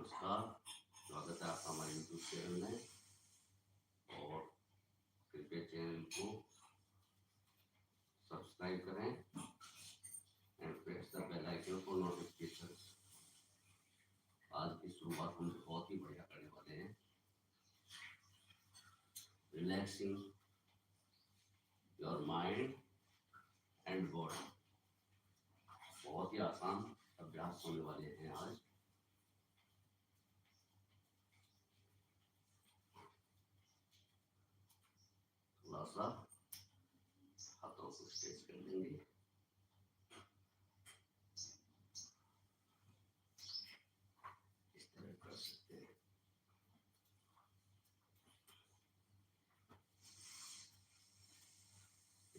नमस्कार, स्वागत है आपका हमारे यूट्यूब चैनल में। और कृपया चैनल को सब्सक्राइब करें and press the bell icon for notification. आज की शुरुआत हम बहुत ही बढ़िया करने वाले हैं। Relaxing your mind and body. बहुत ही आसान अभ्यास होने वाले हैं आज। थोड़ा सा हाथों को स्ट्रेच कर लेंगे। इस तरह कर सकते हैं।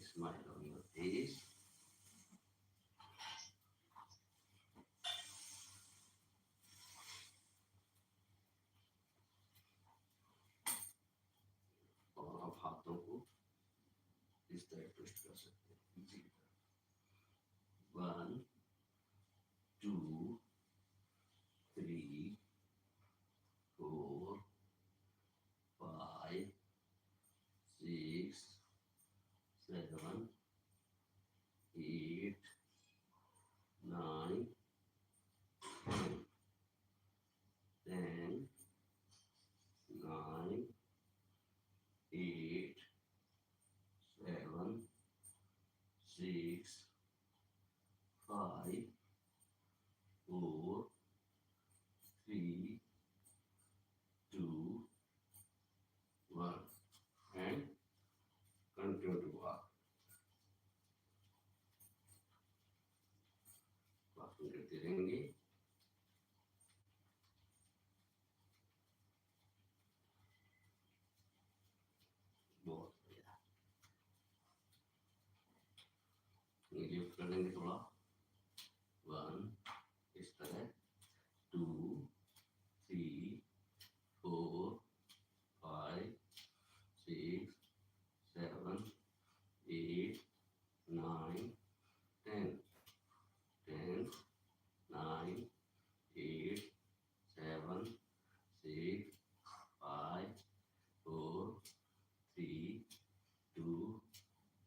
Smile on your face. और आप हाथों को इस तरह ट्विस्ट कर सकते हैं पीछे की तरफ। 1 2 3 4 5 6 7 8 9 10 9 8 7 6 5 4 3 2 1 and continue to walk. Walking करते रहेंगे। बहुत बढ़िया। लिफ्ट कर लेंगे थोड़ा। 1 इस तरह, 2 3 4 5 6 7 8 9 10 10 9 8 7 6 5 4 3 2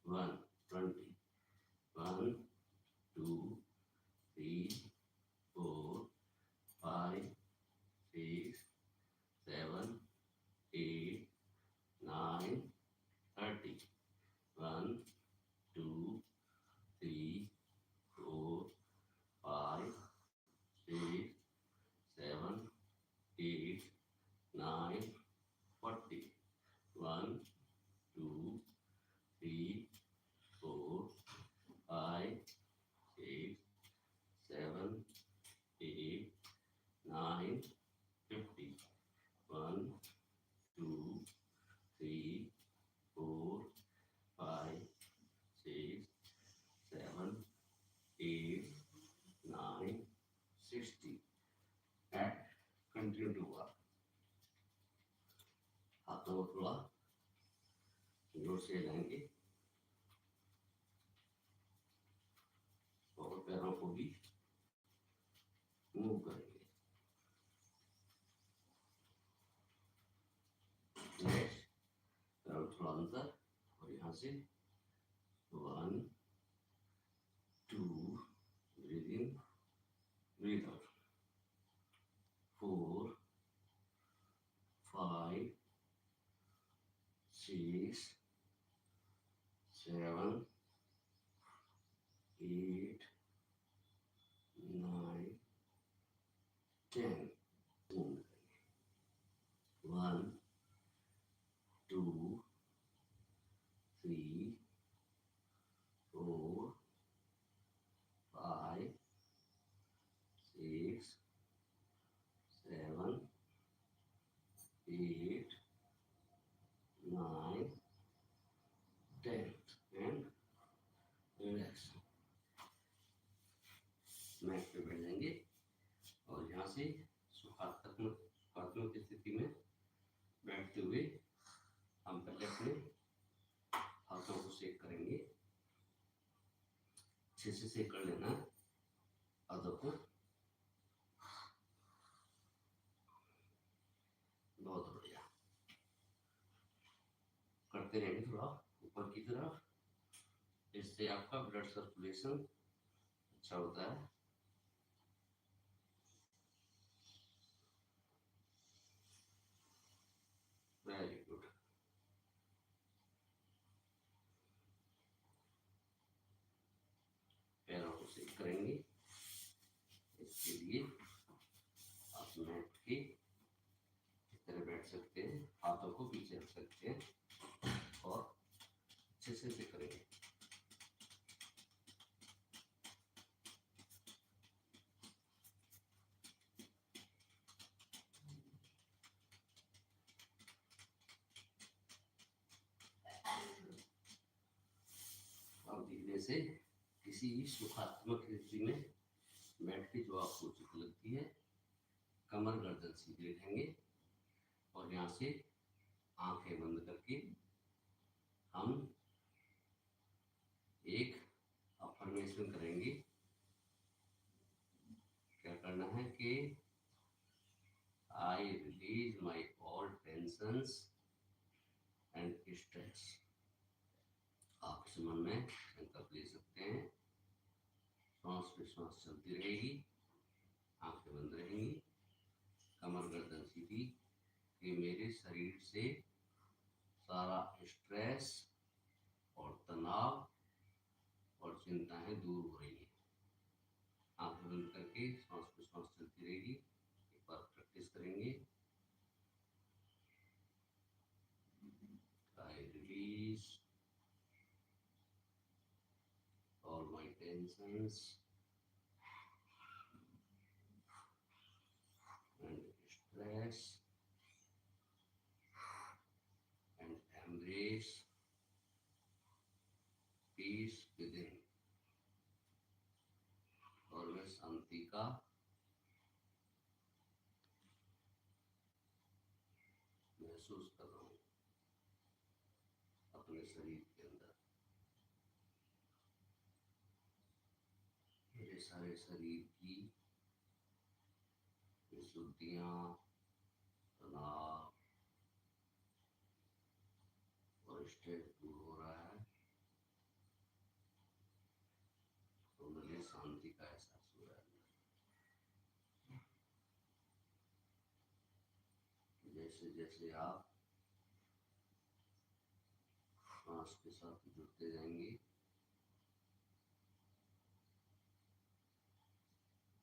1 20 1 2 3 4 5 6 7 8 9 30 1 2 3 4 5 6 7 8 9 40 1 2 3 4 5 6 7 8 9 50 1 2 3 4 5 6 7 8 9 60 and continue to work. हाथों को थोड़ा जोर से हिलाएंगे और पैरों को भी मूव करेंगे। नेक्स्ट पैरों थोड़ा अंदर और यहाँ से 1 2 breathe in breathe out 4 5 6 7 8 9 10 1 2 3 4 5 6 7 8 9 10 and relax. Mat पे बैठ जाएंगे और यहाँ से सुखात्मक की स्थिति में बैठते हुए हम पहले अपने हाथों को सेक करेंगे। अच्छे से सेक कर लेना हाथों को। करते रहेंगे थोड़ा ऊपर की तरफ, इससे आपका ब्लड सर्कुलेशन अच्छा होता है। Very good. पैरों को सेक करेंगे। इसके लिए आप मैट की इस तरह बैठ सकते हैं, हाथों को पीछे रख सकते हैं और अच्छे से सेक करेंगे। अब धीरे से किसी भी सुखात्मक स्थिति में बैठ के जो आपको उचित लगती है, कमर गर्दन सीधे रखेंगे और यहाँ से आंखें बंद करके हम एक अफर्मेशन करेंगे। क्या करना है कि I release my all tensions and stress. आप इस मन में संकल्प ले सकते हैं। श्वास विश्वास चलती रहेगी, आंखें बंद रहेंगी, कमर गर्दन सीधी, कि मेरे शरीर से सारा स्ट्रेस और तनाव और चिंताएं दूर हो रही हैं। आंखें बंद करके श्वास विश्वास चलती रहेगी। एक बार प्रैक्टिस करेंगे। I release all my tensions and stress and embrace peace within। और मैं शांति का महसूस कर रहा हूँ अपने शरीर के अंदर। मेरे सारे शरीर की विशुद्धियाँ, तनाव और स्ट्रेस दूर हो रहा है, तो मुझे शांति का एहसास हो रहा है। जैसे जैसे आप श्वास के साथ जुड़ते जाएंगे,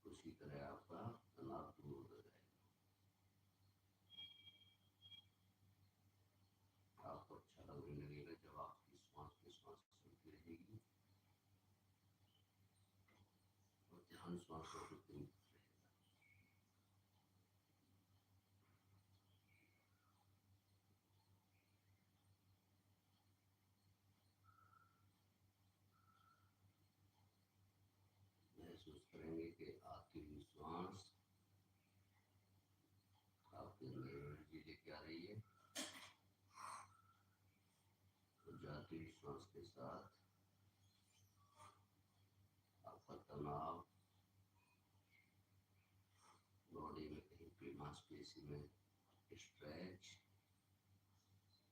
उसी तरह आपका तनाव दूर हो जाएगा। आपको अच्छा लगने लगेगा जब आपकी श्वास की श्वास चलती रहेगी और ध्यान श्वासों को केंद्रित रहेगा। महसूस करेंगे कि आती हुई श्वास आपके अंदर एनर्जी लेके आ रही है, तो जाती हुई श्वास के साथ आपका तनाव, बॉडी में कहीं पे मांसपेशी में स्ट्रेच,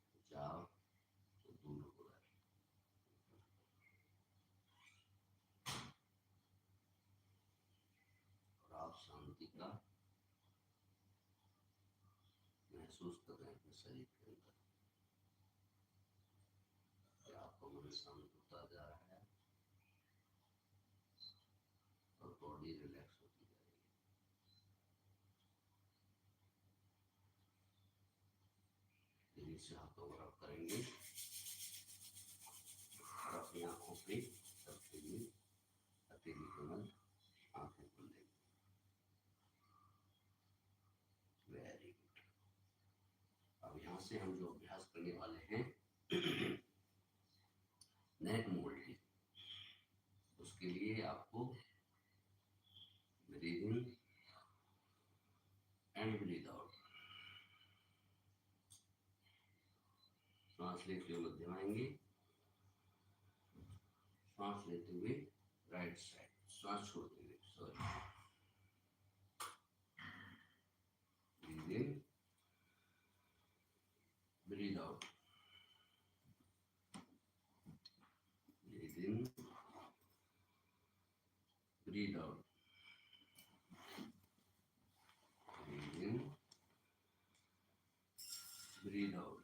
खिंचाव तो दूर हो रहा है। और आप शांति का महसूस कर रहे हैं अपने शरीर के अंदर, कि आपका मन शांत होता जा रहा है और बॉडी रिलैक्स होती जा रही है। धीरे से हाथों को रब करेंगे और अपनी आंखों पे सबके लिए हथेली के बंद आंखें खोल देंगे। Very good. अब यहाँ से हम जो अभ्यास करने वाले हैं नेक मोल्ड की, उसके लिए आपको breathe in and breathe out, सांस लेते हुए मध्यम आएंगे, सांस लेते हुए राइट साइड, सांस छोड़ते हुए sorry, breathe in, breathe out, breathe out, breathe in, breathe out।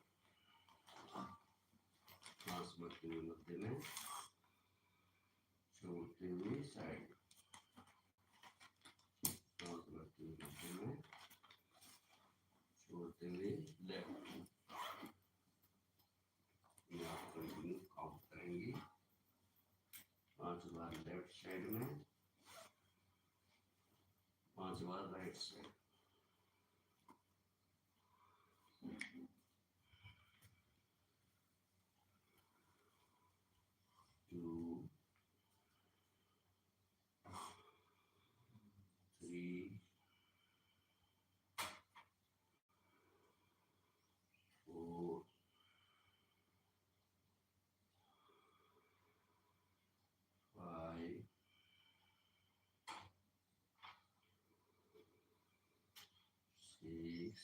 सांस भरते हुए मध्य में, छोड़ते हुए साइड, सांस भरते हुए मध्य में, छोड़ते हुए लेफ्ट। ये आप कंटिन्यू काउंट करेंगे 5 बार लेफ्ट साइड में, 5 बार राइट साइड। 2 3 4 5 6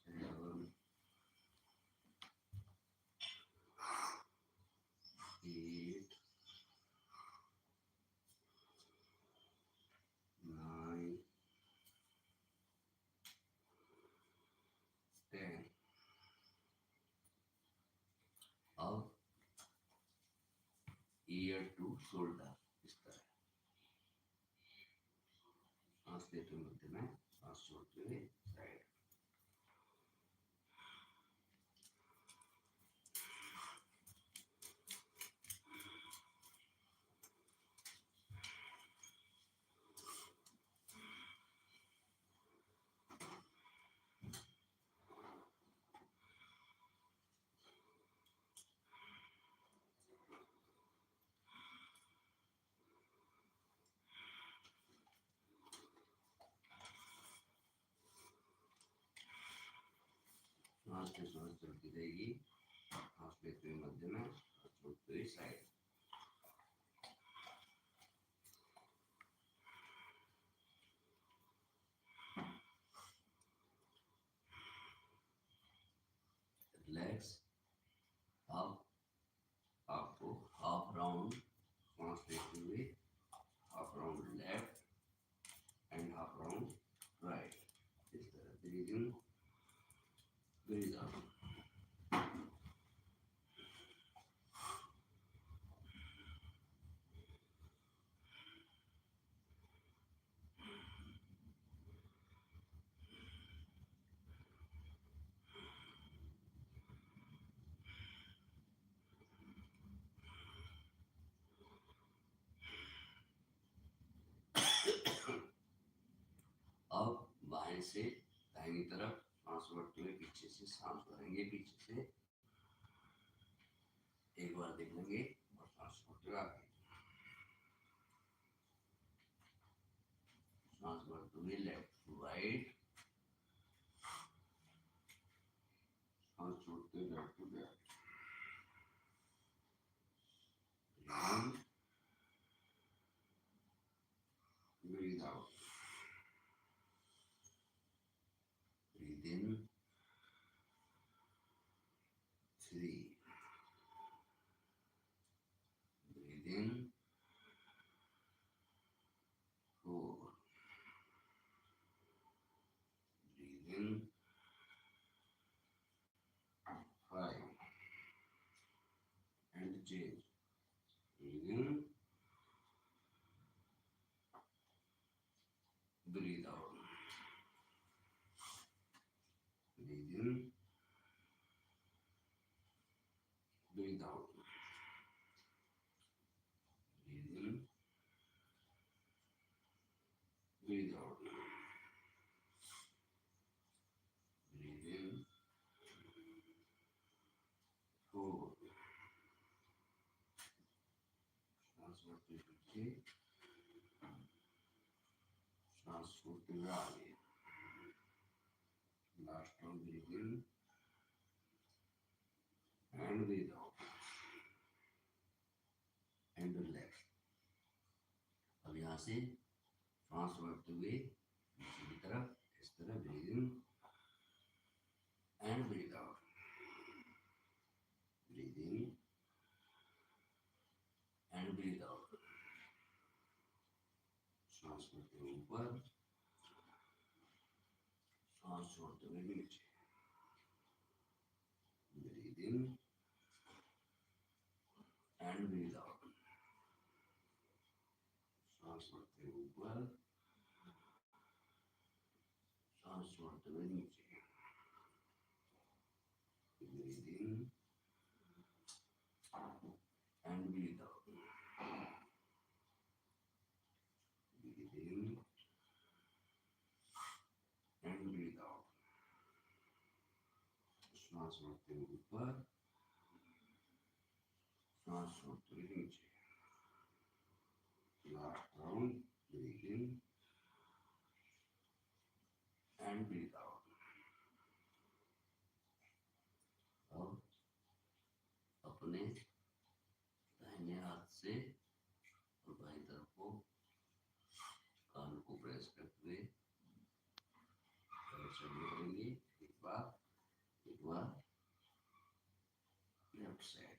7 8 9 10। अब ईयर टू शोल्डर, इस तरह सांस लेते हुए मध्य में, सांस छोड़ते हुए साइड। सांस में सांस चलती रहेगी, सांस लेते हुए मध्य में, सांस छोड़ते हुए साइड। रिलैक्स। अब आपको हाफ राउंड सांस लेते हुए, half round left and half round right, इस तरह ब्रीथ इन, ब्रीथ आउट। अब बाएं से दाहिनी तरफ सांस भरते हुए पीछे से सांस भरेंगे, पीछे से एक बार देख लेंगे और सांस छोड़ते हुए आगे, सांस भरते हुए लेफ्ट टू राइट, सांस छोड़ते हुए left to left. Breathe out. Breathe in. 3. Breathe in. 4. Breathe in. 5. And change. Breathe in. Breathe out. Breathe in. Breathe out. Breathe in. Breathe out. Breathe in. 4. सांस भरते पीछे, सांस छोड़ते हुए आगे। Last round breathe in and breathe out and relax. अब यहाँ से सांस भरते हुए नीचे की तरफ, इस तरह breathe in and breathe out, breathe in सांस लेते हुए ऊपर, सांस छोड़ते हुए नीचे। Breathe in and breathe out. सांस लेते हुए ऊपर, सांस छोड़ते हुए नीचे। Breathe in and breathe out. Breathe in and breathe out. सांस लेते हुए ऊपर, सांस छोड़ते हुए नीचे। Last round. Breathe in and breathe out. अब अपने दाहिने हाथ से और बाईं तरफ को कान को प्रेस करते हुए करेंगे। एक बार लेफ्ट साइड।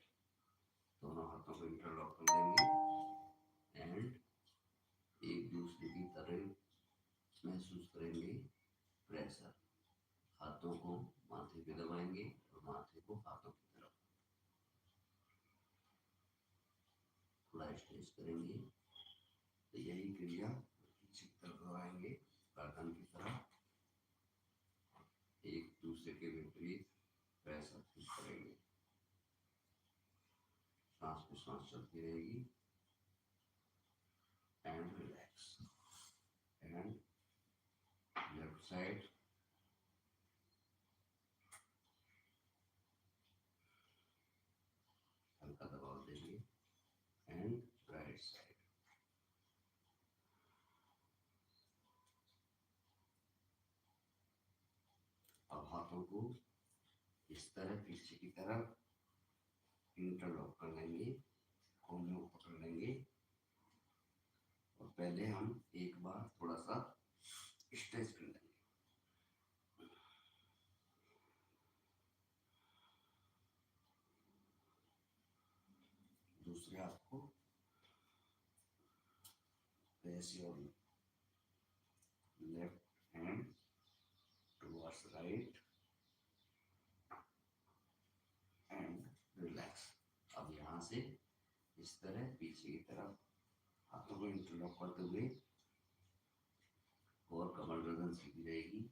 दोनों हाथों को इंटरलॉक कर देंगे एंड एक दूसरे की तरफ महसूस करेंगे प्रेशर। हाथों को माथे पे दबाएंगे और माथे को हाथों की तरफ थोड़ा स्ट्रेच करेंगे। तो यही क्रिया पीछे की तरफ दबाएंगे गर्दन की तरफ, एक दूसरे के विपरीत प्रेशर करेंगे। सांस पे सांस चलती रहेगी and relax and left side हल्का दबाव देंगे एंड राइट साइड। अब हाथों को इस तरह पीछे की तरफ इंटरलॉक कर लेंगे, कोहनियों को पकड़ लेंगे और पहले हम एक बार थोड़ा सा स्ट्रेच कर लेंगे। दूसरे हाथ को press your left hand towards right and relax. अब यहाँ से इस तरह पीछे की तरफ हाथों को इंटरलॉक करते हुए और कमर गर्दन सीधी रहेगी,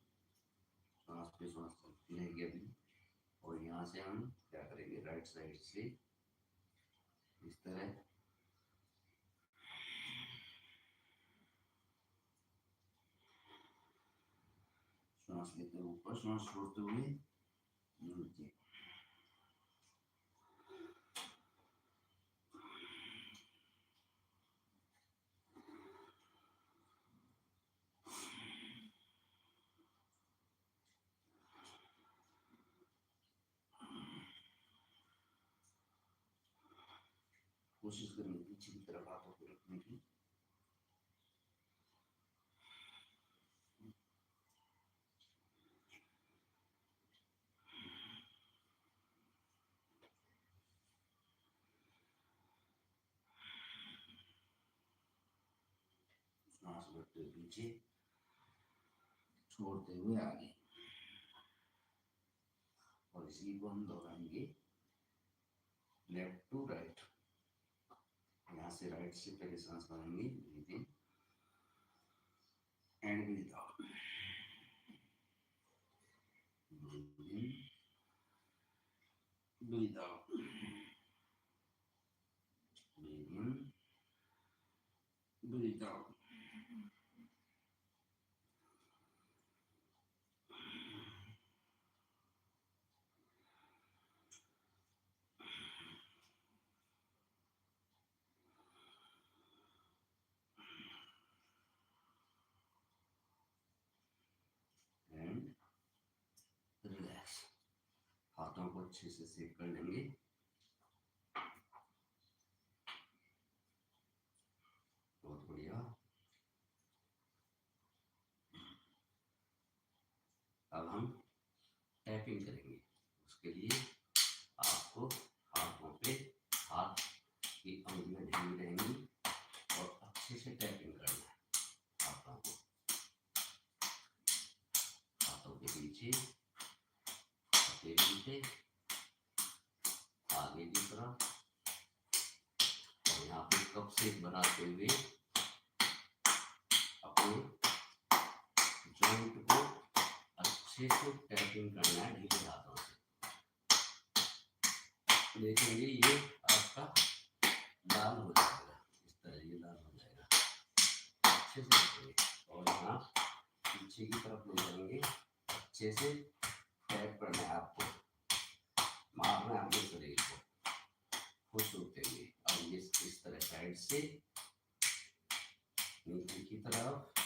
सांस पे सांस चलती रहेगी अभी। और यहाँ से हम क्या करेंगे, राइट साइड से इस तरह सांस लेते हुए ऊपर, सांस छोड़ते हुए नीचे। कोशिश करेंगे पीछे की तरफ हाथों को रखने की। सांस बढ़ते हुए पीछे, छोड़ते हुए आगे। और इसी को हम दोहराएंगे लेफ्ट टू राइट। यहाँ से राइट से पहले सांस भरेंगे, breathe in and breathe out. Breathe in breathe out. Breathe in breathe out. And relax. हाथों को अच्छे से सेक कर लेंगे। बहुत बढ़िया। अब हम टैपिंग करेंगे। उसके लिए आपको हाथों पे हाथ की अंगुलियां ढीली रहेंगी और अच्छे से टैपिंग करना है। शेप बनाते हुए अपने जॉइंट को अच्छे से टैपिंग करना है ढीले हाथों से। देखेंगे ये आपका लाल हो जाएगा, इस तरह ये लाल हो जाएगा, अच्छे से देखेंगे। और यहाँ पीछे की तरफ ले जाएंगे, अच्छे से टैप करना है आपको, मारना है अपने शरीर को, खुश होते हुए। अब ये इस तरह साइड से नीचे की तरफ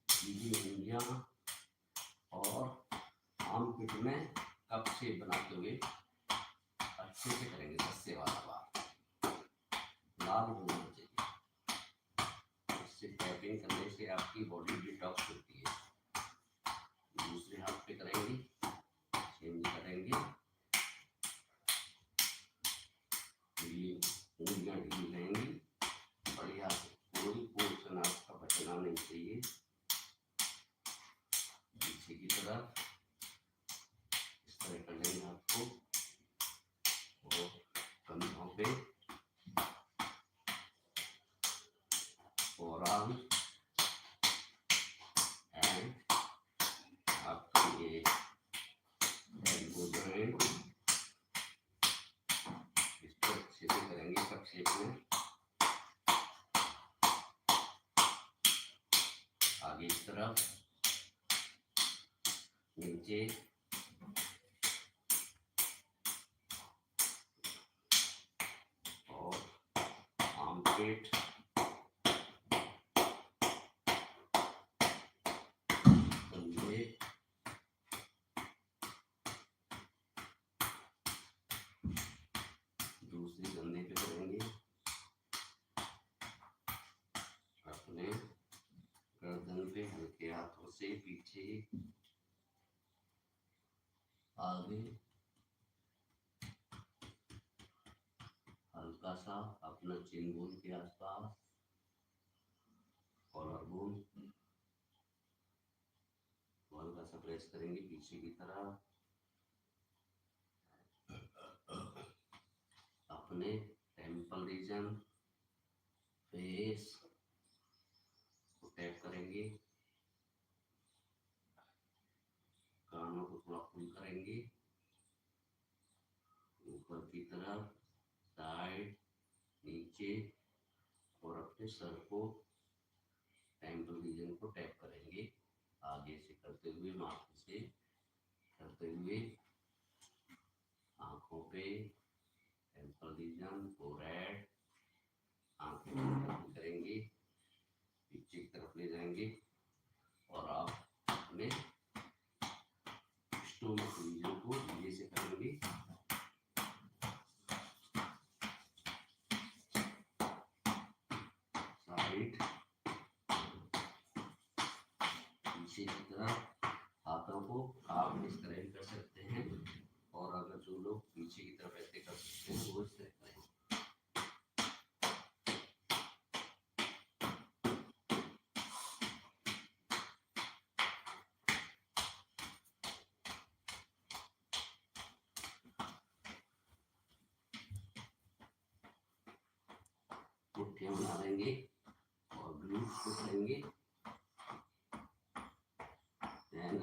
सीधी उंगलियां और आर्म पिट में कप शेप बनाते हुए अच्छे से करेंगे। 10 से 12 बार लाल होना चाहिए। इससे टैपिंग करने से आपकी बॉडी डिटॉक्स होती है। दूसरे हाथ पे करेंगे, चेंज करेंगे, उंगलियां ढीली रहेंगी, बढ़िया से कोई पोर्शन आपका बचना नहीं चाहिए। पीछे की तरफ इस तरह कर लेंगे आपको, और कंधों पे forearm and आपके ये elbow joint इस पर अच्छे से करेंगे कप शेप में। आगे इस तरफ, नीचे, और आर्मपिट, कंधे, दूसरी कंधे पे करेंगे, अपने गर्दन पे हल्के हाथों से पीछे, आगे, हल्का सा अपना चिन बोन के आसपास, कॉलर बोन हल्का सा प्रेस करेंगे पीछे की तरफ। अपने टेम्पल रीजन, फेस को टैप करेंगे, कानों को थोड़ा फुल करेंगे, ऊपर की तरफ, साइड, नीचे, और अपने सर को, टेम्पल रीजन को टैप करेंगे। आगे से करते हुए, माथे से करते हुए, आंखों पे, टेम्पल रीजन, फोरहेड, आंखें करेंगे, पीछे की तरफ ले जाएंगे, और आप अपने स्टोमक रीजन को धीरे से करेंगे। साइड, पीछे की तरफ, हाथों को आप इस तरह भी कर सकते हैं, और अगर जो लोग पीछे की तरफ ऐसे कर सकते हैं वो इस तरह करें। मुट्ठियां बना लेंगे और ग्लूस को करेंगे। Then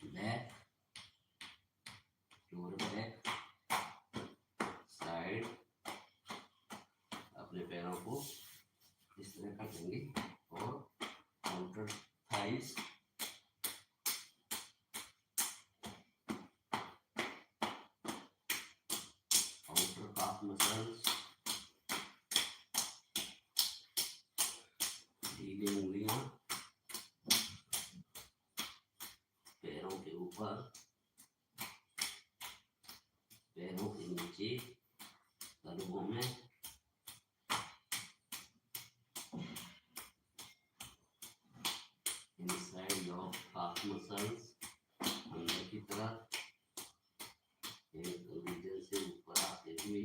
back, your back, side, अपने पैरों को इस तरह कर देंगे, और counter thighs, counter calf muscles, ढीली उंगलियां पैरों के ऊपर, पैरों के नीचे, कदमों में, इनसाइड ऑफ काफ मसल्स, अंदर की तरफ, रीजन से ऊपर आते हुए,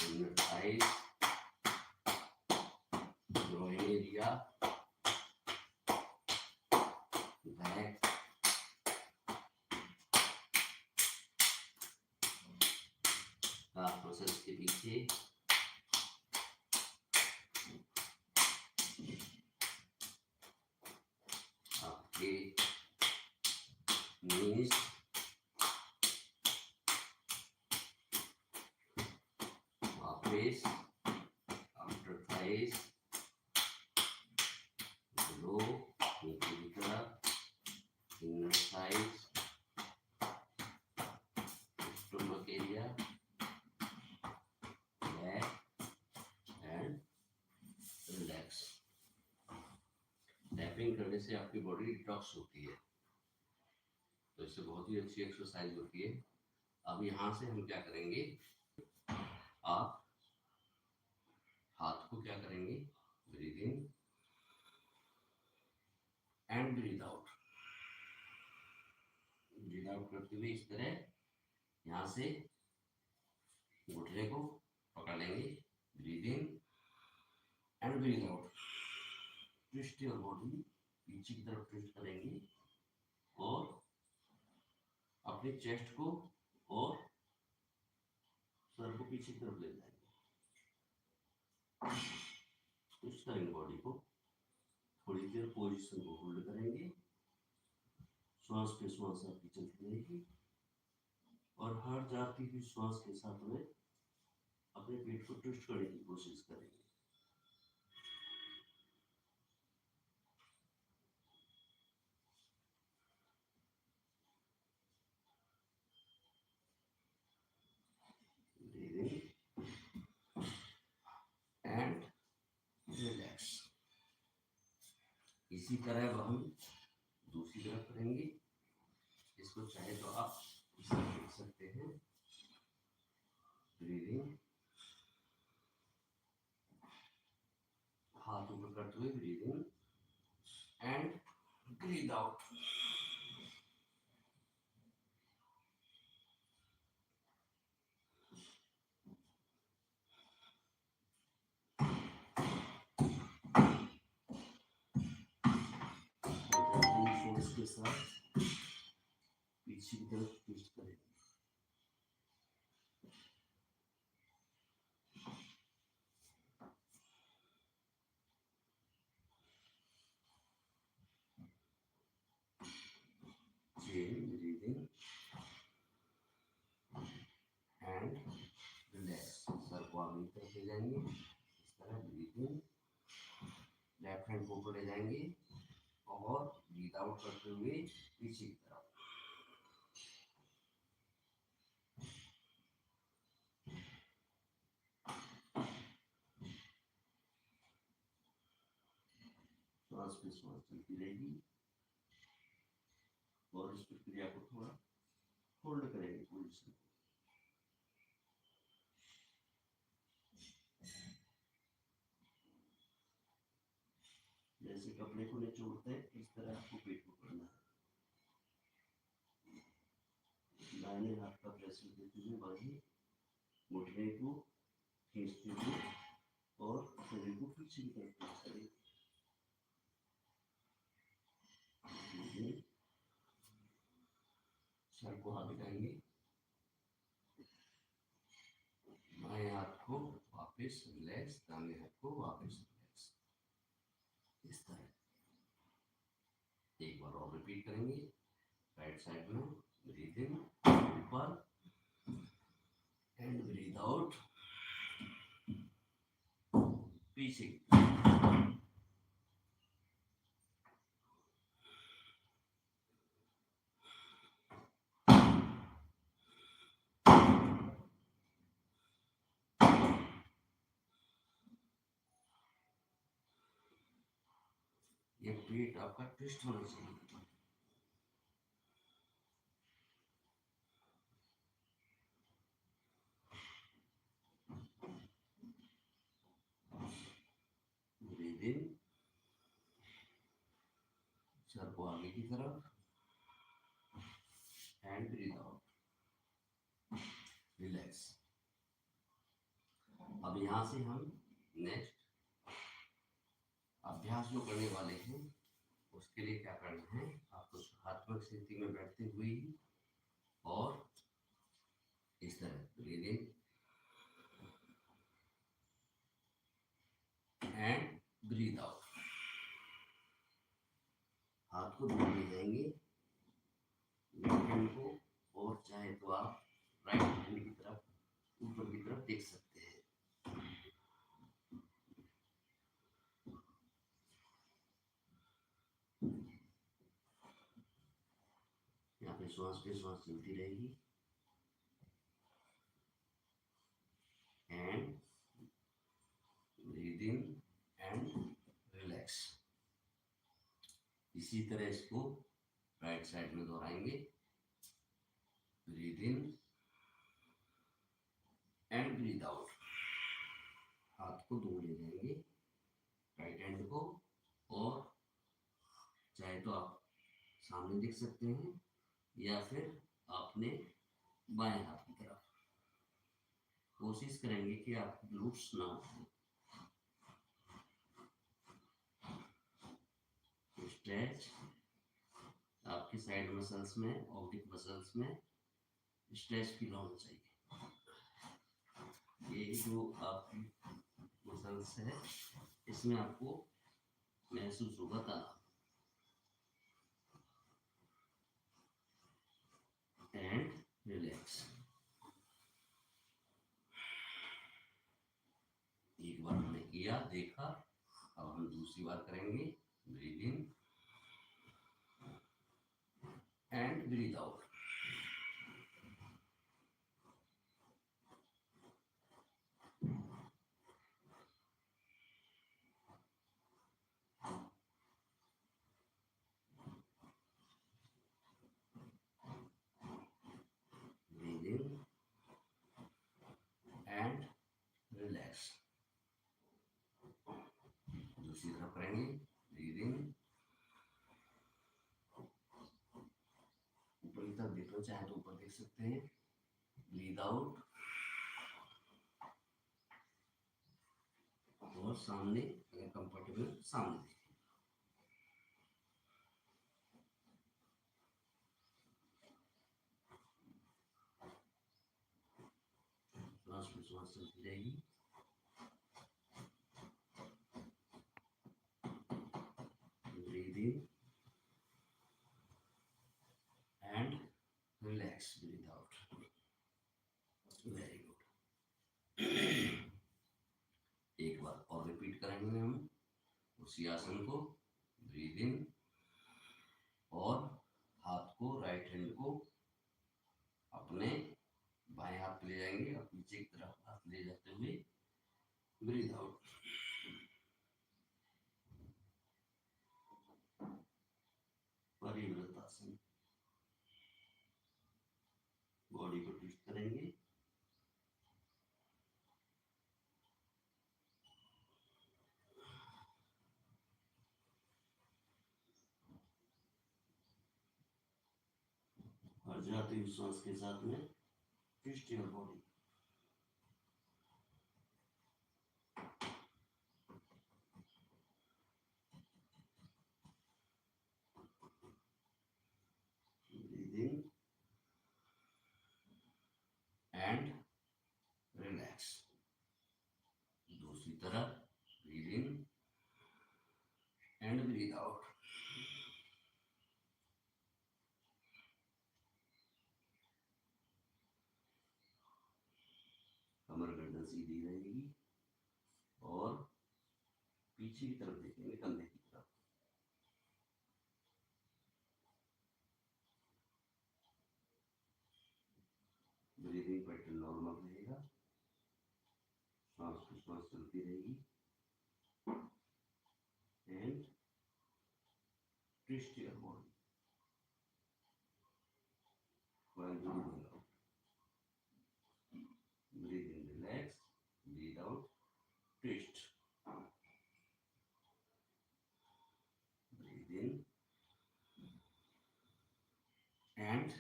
inner thighs, groin area, back, काफ मसल्स के से पीछे, आपके नीज, वापस आफ्टर थाइस, लो नीचे की तरफ, inner thighs, stomach area, back and relax. Tapping करने से आपकी बॉडी डिटॉक्स होती है, तो इससे बहुत ही अच्छी एक्सरसाइज होती है। अब यहाँ से हम क्या करेंगे, आप हाथ को क्या करेंगे, breathe in and breathe out. Breathe out करते हुए इस तरह यहाँ से घुटने को पकड़ लेंगे, breathe in and breathe out. Twist your body, पीछे की तरफ ट्विस्ट करेंगे और अपने चेस्ट को और सर को पीछे की तरफ ले जाएंगे। ट्विस्ट करेंगे बॉडी को, थोड़ी देर पोजीशन को होल्ड करेंगे, श्वास पे श्वास आपकी चलती रहेगी और हर जाती हुई श्वास के साथ में अपने पेट को ट्विस्ट करने की कोशिश करेंगे। And relax. इसी तरह अब हम दूसरी तरफ करेंगे। इसको चाहे तो आप इसे देख सकते हैं, ब्रीदिंग, हाथ ऊपर करते हुए ब्रीदिंग एंड ब्रीद आउट। के साथ पीछे की तरफ ट्विस्ट करें। Chain, breathing and relax. Sir को आगे की तरफ ले जाएंगे, इस तरह ब्रीदिंग, लेफ्ट हैंड को ऊपर ले जाएंगे और ब्रीद आउट करते हुए पीछे की तरफ। श्वास पे श्वास चलती रहेगी और इस प्रक्रिया को थोड़ा होल्ड करेंगे पोजीशन को। जैसे कपड़े को निचोड़ते हैं इस तरह आपको पेट को करना है। दाहिने हाथ का प्रेशर देते हुए बाजू घुटने को खींचते हुए और शरीर को पीछे की तरफ करें। सर को हाथ दिखाएंगे, बाएं हाथ को वापस रिलैक्स, दाहिने हाथ को वापस रिलैक्स। इस तरह एक बार और रिपीट करेंगे। राइट साइड में ब्रीद इन ऊपर एंड ब्रीद आउट पीछे। ये पेट आपका ट्विस्ट होना चाहिए। ब्रीद इन, सर को आगे की तरफ एंड ब्रीद आउट, रिलैक्स। अब यहाँ से हम नेक्स्ट अभ्यास जो करने वाले हैं उसके लिए क्या करना है, आपको सुखात्मक स्थिति में बैठते हुए ही और इस तरह ब्रीद इन ब्रीथ आउट। हाथ को दूर ले जाएंगे, लेफ्ट हैंड को, और चाहे तो आप राइट हैंड की तरफ ऊपर की तरफ देख सकते हैं। यहाँ पे श्वास पे श्वास चलती रहेगी। And breathe in and relax. इसी तरह इसको राइट साइड में दोहराएंगे। Breathe in and breathe out. हाथ को दूर ले जाएंगे, राइट हैंड को, और चाहे तो आप सामने देख सकते हैं या फिर अपने बाएं हाथ की तरफ। कोशिश करेंगे कि आपकी ग्लूट्स ना उठे। स्ट्रेच आपकी साइड मसल्स में, ऑब्लिक मसल्स में स्ट्रेच फील होना चाहिए। ये जो आपकी मसल्स है इसमें आपको महसूस होगा तनाव। And relax. एक बार हमने किया, देखा, अब हम दूसरी बार करेंगे। Breathe in and breathe out. Breathe in and relax. दूसरी तरफ करेंगे। ब्रीथ इन, ऊपर की तरफ देखना चाहे तो ऊपर देख सकते हैं। ब्रीथ आउट, और सामने अगर कंफर्टेबल सामने देखें। श्वास पे श्वास चलती रहेगी। Breathe in and relax. Breathe out. Very good. एक बार और रिपीट करेंगे हम उसी आसन को। ब्रीथ इन, और हाथ को, राइट हैंड को अपने बाएं हाथ पे ले जाएंगे और पीछे की तरफ हाथ ले जाते हुए ब्रीथ आउट। परिवृतासन। बॉडी को ट्विस्ट करेंगे। और जाते हुए सांस के साथ में twist your body. Breathe in and relax. दूसरी तरफ। Breathe in and breathe out. कमर गर्दन सीधी रहेगी और पीछे की तरफ देखेंगे, कंधे की तरफ। ब्रीदिंग पैटर्न नॉर्मल रहेगा। सांस की श्वास चलती रहेगी। And twist your body while breathing out. Breathe in, relax. Breathe out, twist. Breathe in and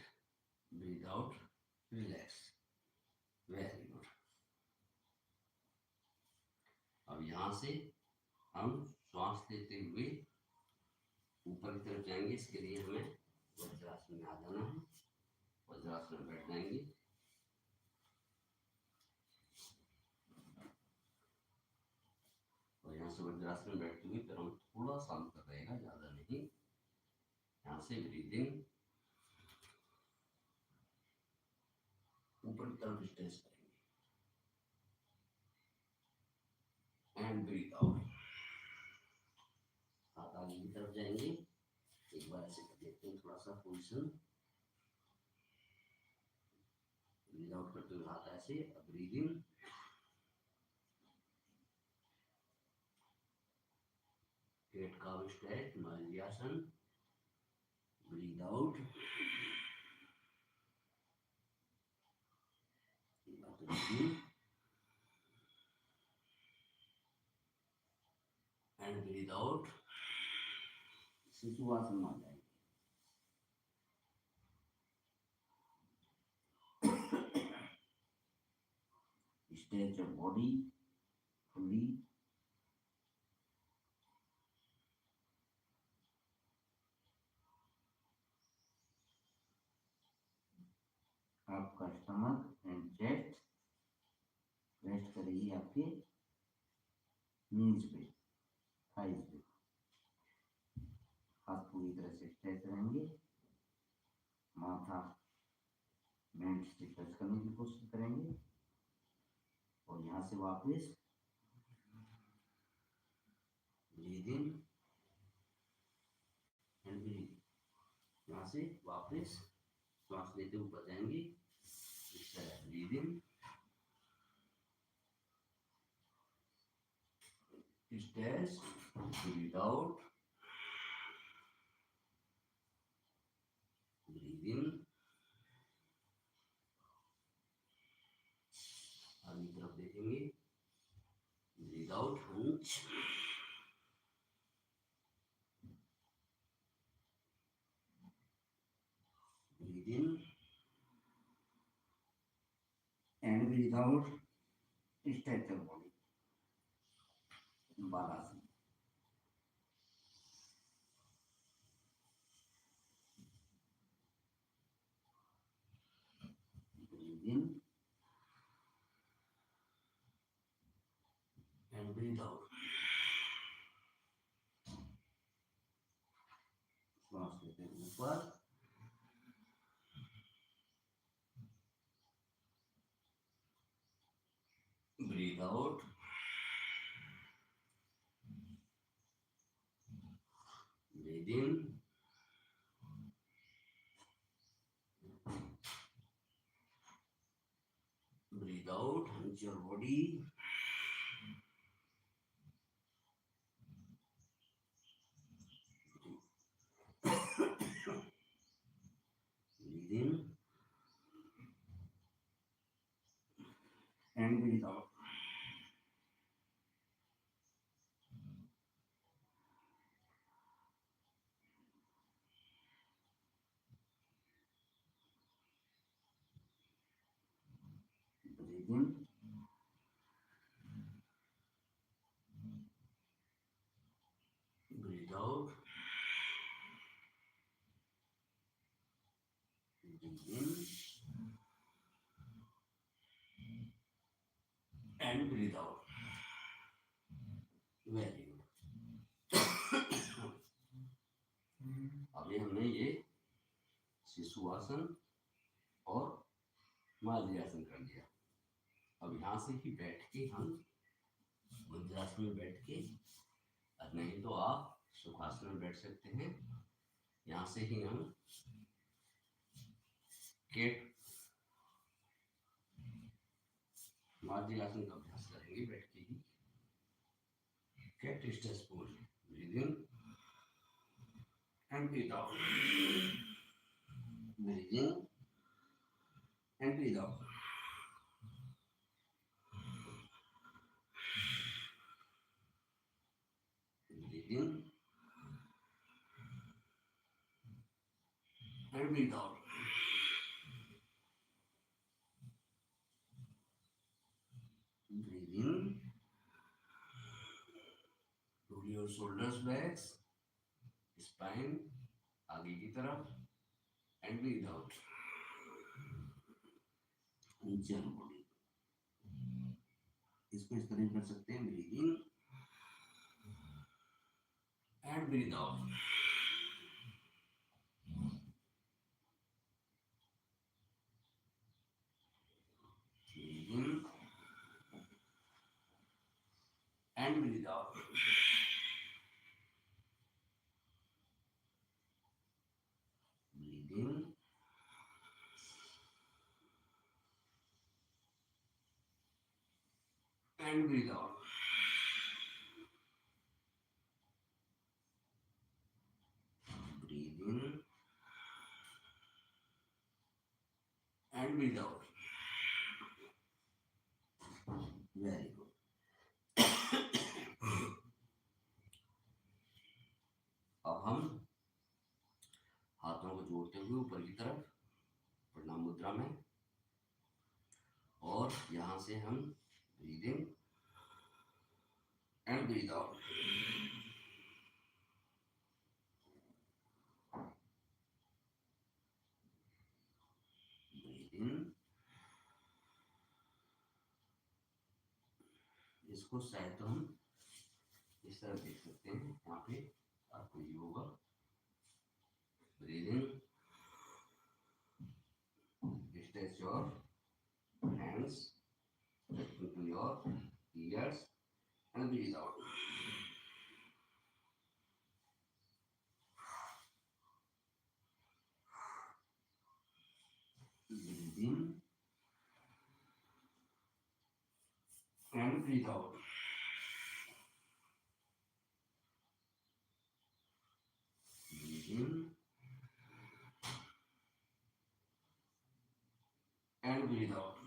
breathe out, relax. Very good. अब यहाँ से हम श्वास लेते हुए ऊपर की तरफ जाएंगे। इसके लिए हमें वज्रासन में आ जाना है। वज्रासन में बैठ जाएंगे। और यहाँ यहाँ से वज्रासन में बैठते हुए पैरों में थोड़ा सा अंतर रहेगा, ज्यादा नहीं। यहाँ से ब्रीद इन, ऊपर की तरफ स्ट्रेच करेंगे एंड ब्रीद आउट। हाथ आगे की तरफ जाएंगे, एक बार ऐसे कर लेते हैं थोड़ा सा पोजिशन, ब्रीद आउट करते हुए हाथ ऐसे, अब ब्रीद इन, पेट का stretch, Malviyasana, breathe out, and breathe out. Shishuasana में आ जाएंगे। स्ट्रेच योर बॉडी फुल्ली, आपका स्टमक एंड चेस्ट रेस्ट करेगी आपके नीज पे, थाइज पे। हाथ पूरी तरह से स्ट्रेच रहेंगे, माथा बेंच से टच करने की कोशिश करेंगे और यहाँ से वापस ब्रीद इन एंड ब्रीद, यहाँ से वापस श्वास लेते ऊपर जाएंगे, इस तरह breathe in, stretch, breathe out, breathe in, आगे की तरफ देखेंगे, breathe out, breathe in and breathe out, stretch your body, Balasana. Breathe in and breathe out. श्वास लेते हैं ऊपर, breathe out, breathe in, breathe out, hunch your body, breathe in and breathe out. Breathe in, breathe out, breathe in and breathe out. Very good. अभी हमने ये शिशुआसन और मालवीयासन कर लिया। अब यहाँ से ही बैठ के हम वज्रासन में बैठ के, नहीं तो आप सुखासन में बैठ सकते हैं। यहाँ से ही हम केट मालवीयासन का अभ्यास करेंगे बैठ के ही। Cat stretch pose, breathe in and breathe out, breathe in and breathe out, breathe in and breathe out, breathe in, roll your shoulders back, spine आगे की तरफ and breathe out, नीचे बॉडी। इसको इस तरह कर सकते हैं, breathe in and breathe out. Breathe in and breathe out. Breathe in and breathe out. Breathe in and breathe out. Very good. अब हम हाथों को जोड़ते हुए ऊपर की तरफ प्रणाम मुद्रा में, और यहां से हम breathe in and breathe out. Breathe इन, इसको शायद तो हम इस तरह देख सकते हैं, यहाँ पे आपको ये होगा. Breathe in, stretch your hands into your ears and breathe out. Breathe in and breathe out. Breathe in and breathe out.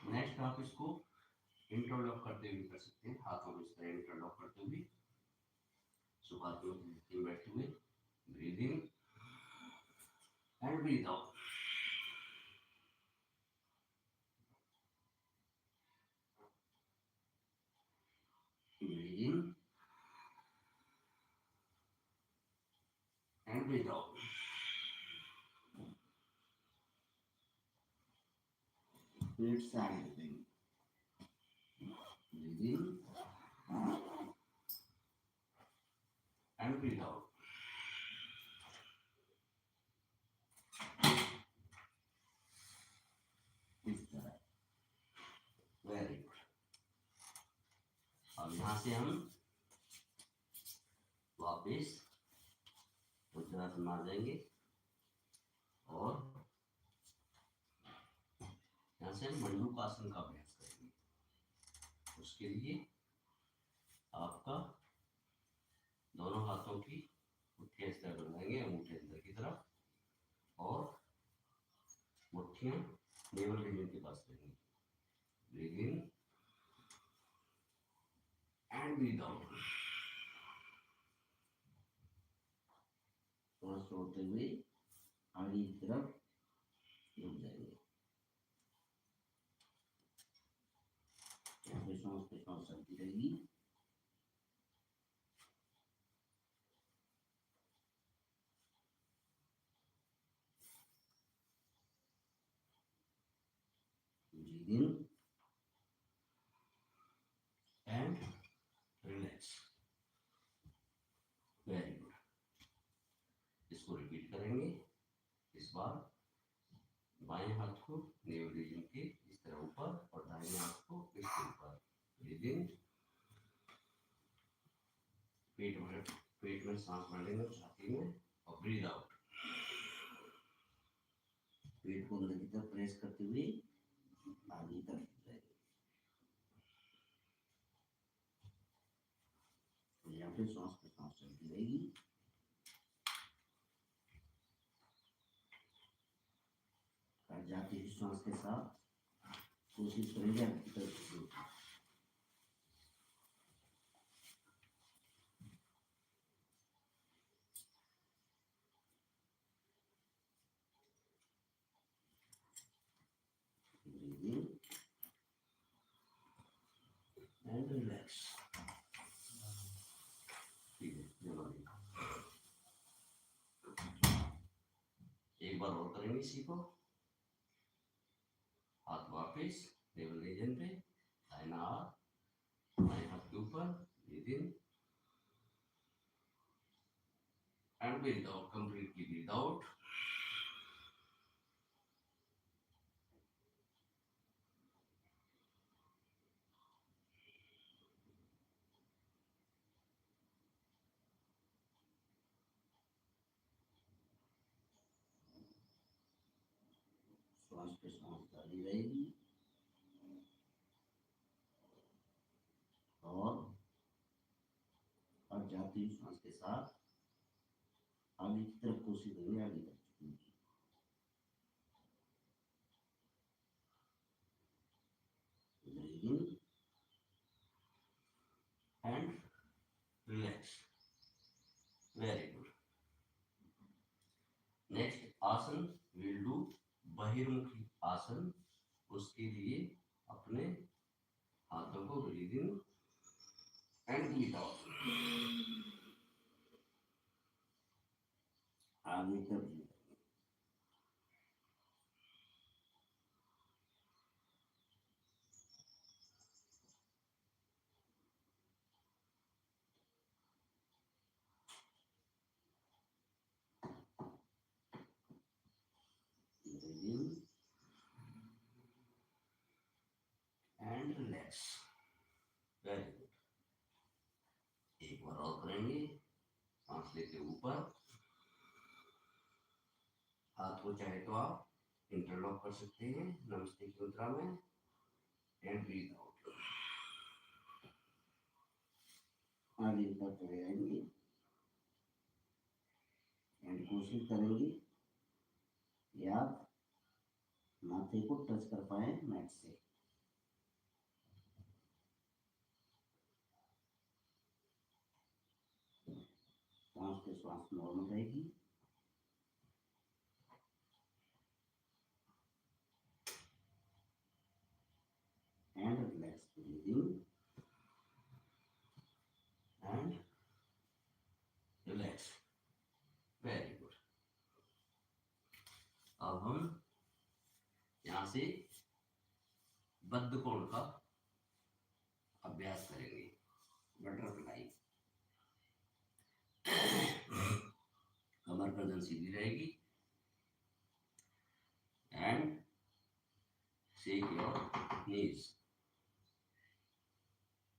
Next आप इसको इंटरलॉक करते हुए कर सकते हैं, हाथों को इस तरह इंटरलॉक करते हुए सुखात्मक स्थिति में बैठते हुए. Breathe in and breathe out. Breathe in and breathe out. Great side thing. Breathe in and breathe out. इस तरह. Very good. अब यहाँ से हम वापिस उत्तरासन आ जाएंगे और यहाँ से हम मंडूकासन का अभ्यास करेंगे. उसके लिए आपका दोनों हाथों की मुट्ठियां इस तरह बनाएंगे, अंगूठे अंदर की तरफ और मुट्ठियां नेवल रीजन के पास रहेंगी. Breathe in and breathe out. सांस छोड़ते हुए आगे की तरफ रुक जाएंगे. यहाँ पे सांस पे सांस चलती रहेगी. Breathe in and relax. Very good. इसको रिपीट करेंगे. इस बार बाएं हाथ को नेवल रीजन के इस तरह ऊपर और दाहिने हाथ को इसके ऊपर. ब्रीद इन, पेट में सांस भरेंगे छाती में, और ब्रीद आउट. पेट को अंदर की तरफ प्रेस करते हुए आगे तक जाएंगे. यहाँ पे सांस पे सांस चलती रहेगी. जाती हुई सांस के साथ कोशिश करेंगे आपकी तरफ से. Breathe in and relax. ठीक है, एक बार और करेंगे इसी को. हाथ वापिस नेवल रीजन पे, दाहिना हाथ बाएं हाथ के ऊपर, breathe in and breathe out, completely breathe out. श्वास पे श्वास जारी रहेगी और जाती हुई श्वास के साथ आगे की तरफ कोशिश करेंगे, आगे तक झुकने की। Breathe in and relax, very good. Next asana will do bahirmukhi asana. उसके लिए अपने हाथों को breathe in and breathe out आगे कर दिया। And relax, very good. एक बार और करेंगे। सांस लेते ऊपर, हाथ को चाहे तो आप इंटरलॉक कर सकते हैं नमस्ते की मुद्रा में, एंड ब्रीथ आउट आगे ऊपर चले जाएंगे एंड कोशिश करेंगे कि आप माथे को टच कर पाए मैट से। सांस पे श्वास नॉर्मल रहेगी and relax, breathing and relax, very good. अब हम यहाँ से बद्ध कोण का अभ्यास करेंगे, बटरफ्लाई। कमर गर्दन सीधी रहेगी and shake your knees,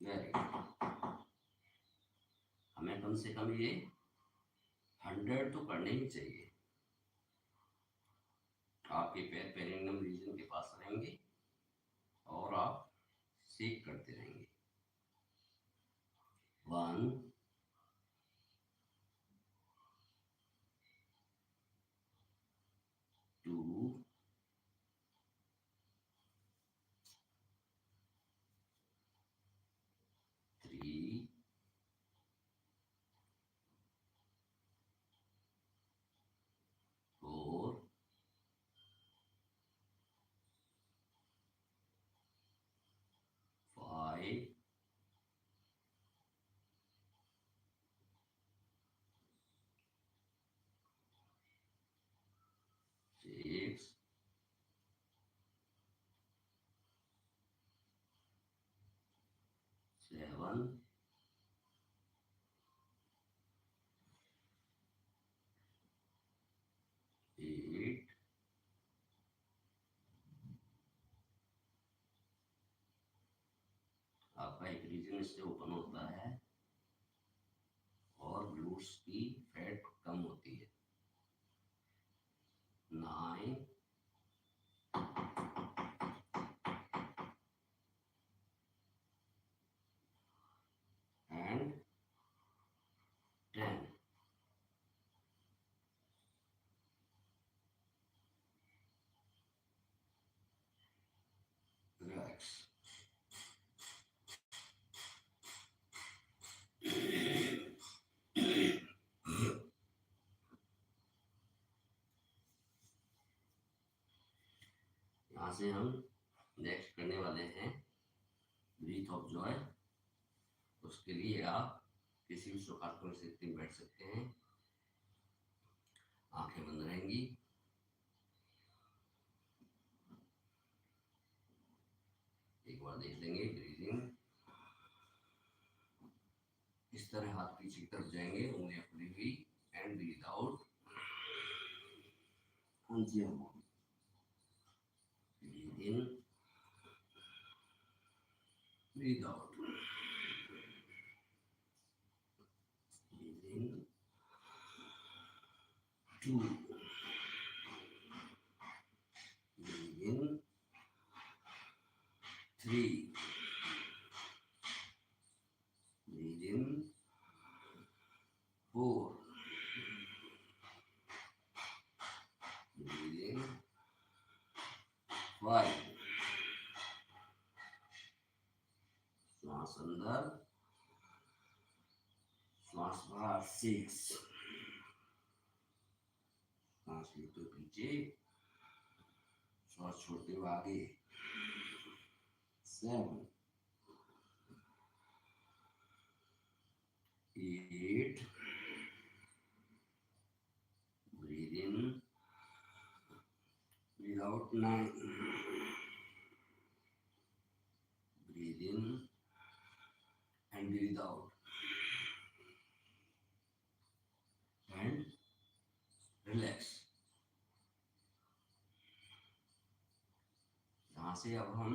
very good. हमें कम से कम ये 100 तो करने ही चाहिए। आपके पैर पेरिनेम रीजन के पास रहेंगे और आप शेक करते रहेंगे। 1 2 3 4 5 6 7 8 आपका एक रीजन इससे ओपन होता है और ग्लूट्स की फैट कम होती है। 9 and 10, relax। यहाँ से हम नेक्स्ट करने वाले हैं ब्रीथ ऑफ जॉय। उसके लिए आप किसी भी सुखात्मक स्थिति में बैठ सकते हैं, आंखें बंद रहेंगी। एक बार देख लेंगे। ब्रीदिंग। इस तरह हाथ पीछे की तरफ जाएंगे, उंगलियां खुली हुई, and breathe out. Breathe in, breathe out, breathe in 2, breathe in 3, breathe in 4, breathe in 5, श्वास अंदर, श्वास बाहर 6, श्वास लेते हुए पीछे, श्वास छोड़ते हुए आगे 7, 8, breathe in, breathe out 9, breathe in and breathe out and relax। यहाँ से अब हम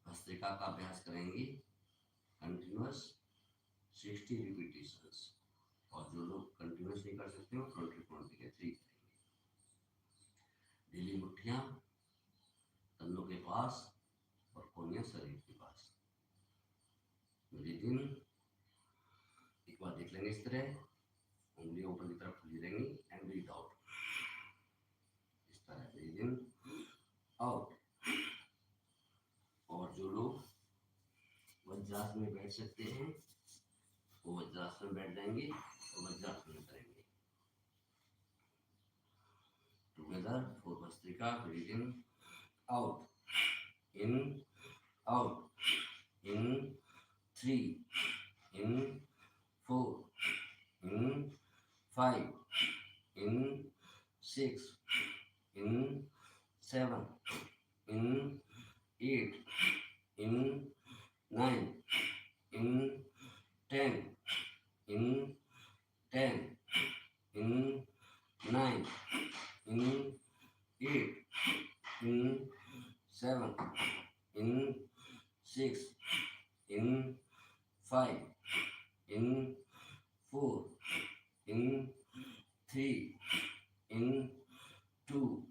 भस्त्रिका का अभ्यास करेंगे, कंटिन्यूअस 60 रिपीटेशंस। और जो लोग कंटिन्यूअस नहीं कर सकते हो 20 के 3 करेंगे। ढीली मुट्ठियां तन्नों के पास और कोहनियां शरीर के पास। ब्रीद इन, एक बार देख लेंगे इस तरह, उंगलियां ऊपर की तरफ खुली रहेंगी, एंड ब्रीद आउट इस तरह, ब्रीद इन आउट। और जो लोग वज्रासन में बैठ सकते हैं वो वज्रासन में बैठ जाएंगे और वज्रासन में करेंगे। Together for bhastrika, breathe in out, in out, in 3, in 4, in 5, in 6, in 7, in 8, in 9, in 10, in 10, in 9, in 8, in 7, in 6, in 5, in 4, in 3, in 2,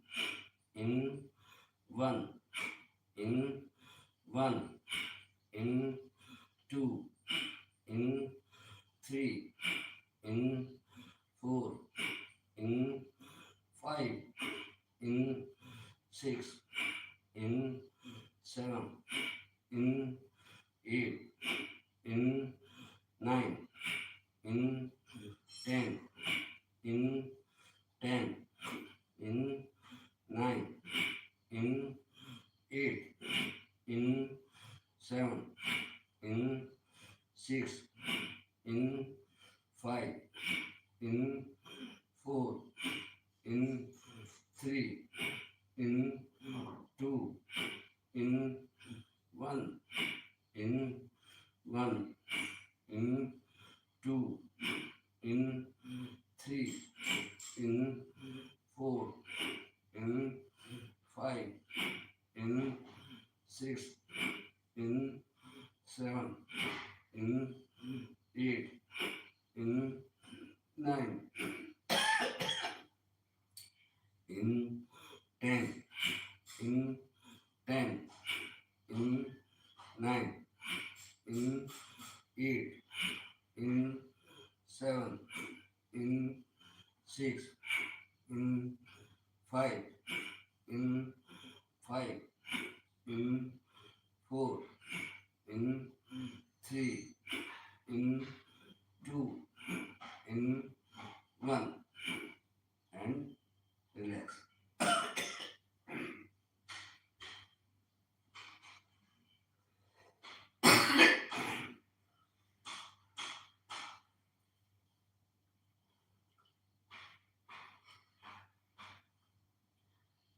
in 1, in 1, in 2, in 3, in 4, in 5, in 6, in 7, in 8, in 9, in 10, in 10, in 9, in 8, in 7, in 6, in 5, in 4, in 3, in 2, in 1, in 1, in 2, in 3, in 4, in 5, in 6, in 7, in 8, in 9, in 10, in 10, in 9, in 8, in 7, in 6, in 5, in 5, in 4, in 3, in 2, in 1, and relax।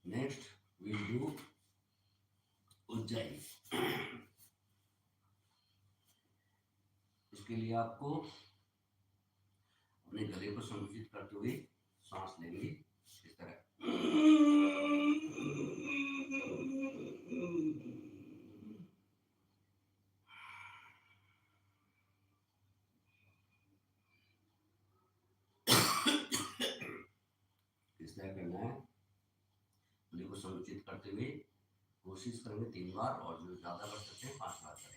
Next we'll do Ujjayi। इसके लिए आपको अपने गले को संकुचित करते हुए सांस लेंगे इस तरह। इस तरह करना है, गले को संकुचित करते हुए कोशिश करेंगे 3 बार, और जो ज्यादा कर सकते हैं 5 बार करेंगे।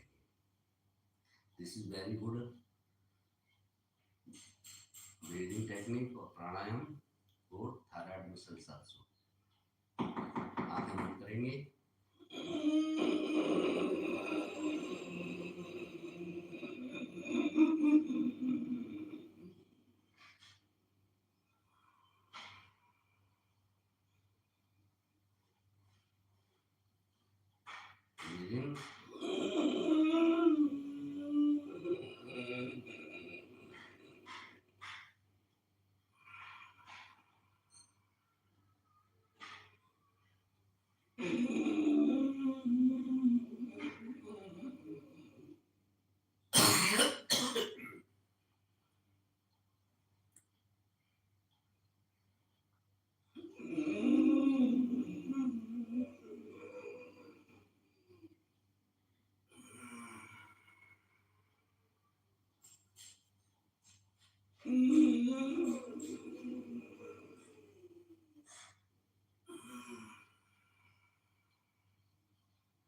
This is very good breathing technique और प्राणायाम फॉर थायराइड मसल्स आल्सो। आंखें बंद करेंगे, breathing,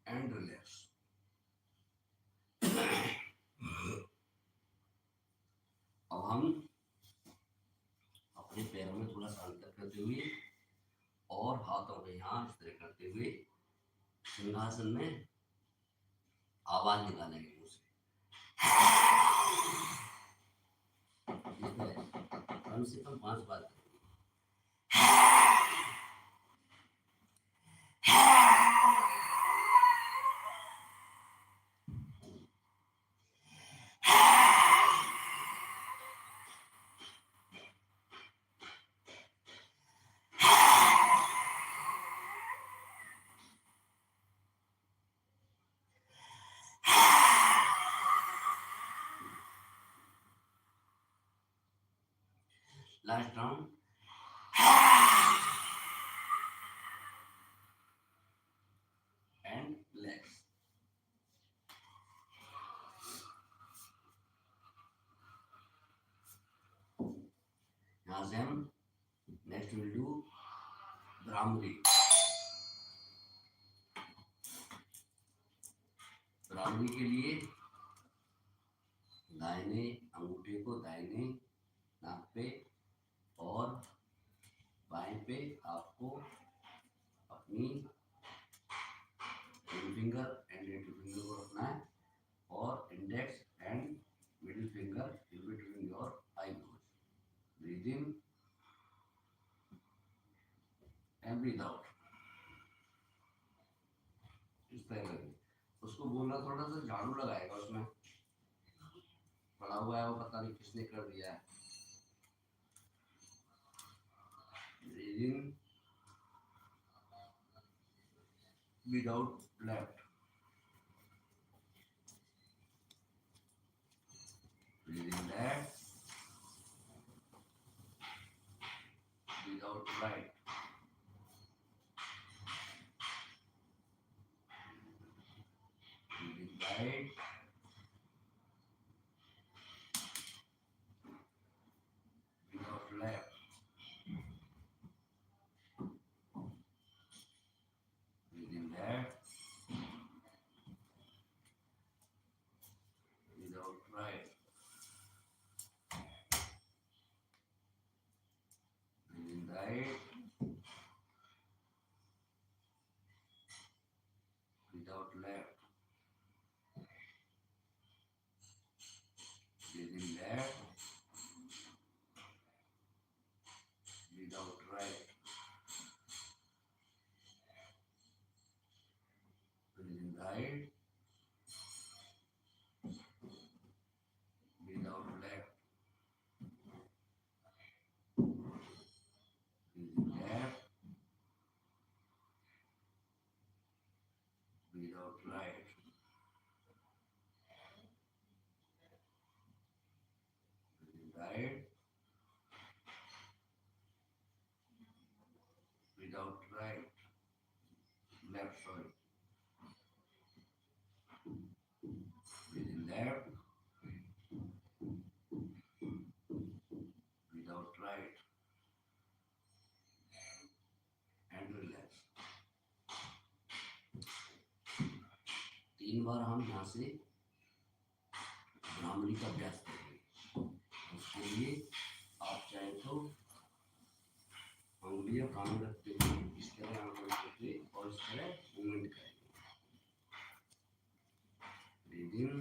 and relax. अब हम अपने पैरों में थोड़ा सा अंतर करते हुए और हाथों को यहाँ इस तरह करते हुए सिंहासन में आवाज निकालेंगे मुंह से, इस तरह कम से कम 5 बार करेंगे। Last round. And legs. यहाँ से हम next will do bhramari. Bhramari के लिए दाहिने अंगूठे को दाहिने नाक पे और बाएं पे आपको अपनी ring finger and little finger को रखना है, और index and middle finger in between your eyebrows. Breathe in and breathe out, इस तरह करेंगे। उसको बोलना थोड़ा सा झाड़ू लगाएगा, उसमें पड़ा हुआ है वो पता नहीं किसने कर दिया है। Breathe in without left. Breathe in left without right. Breathe in right without left. Breathe in left without right. Breathe in right without left. Breathe in left without right. Breathe in right without left. Breathe in left without right. side, breathe out right, left, sorry, breathe in left, breathe out right, and relax. 3 बार हम यहाँ से भ्रामरी का अभ्यास करेंगे। उसके लिए आप चाहे तो उंगलियां कान रखते हुए इस तरह आंखों करते हुए और इस तरह मूवमेंट करेंगे। Breathing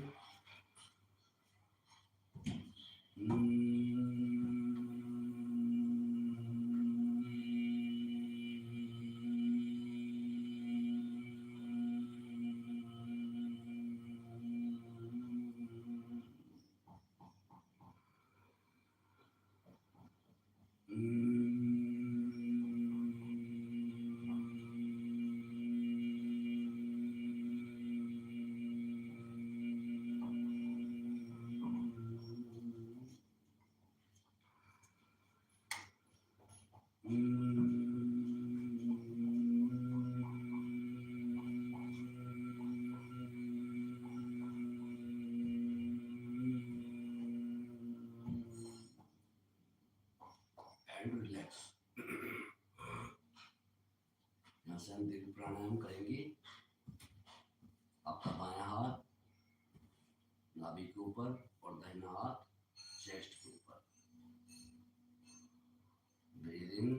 and relax. यहाँ से हम दीर्घ प्राणायाम करेंगे। आपका बायां हाथ नाभि के ऊपर और दाहिना हाथ चेस्ट के ऊपर। ब्रीद इन,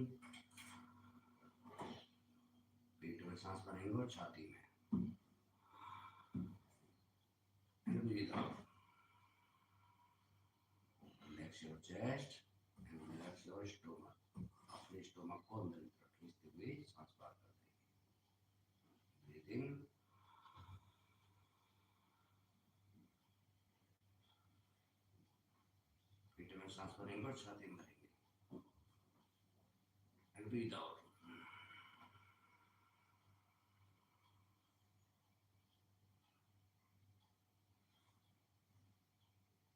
पेट में सांस भरेंगे और छाती में। Breathe out, relax your chest and relax your stomach. अपने स्टोमक को अंदर की तरफ खींचते हुए सांस बाहर कर देंगे। ब्रीद इन, पेट में सांस भरेंगे और छाती में भरेंगे। And breathe out,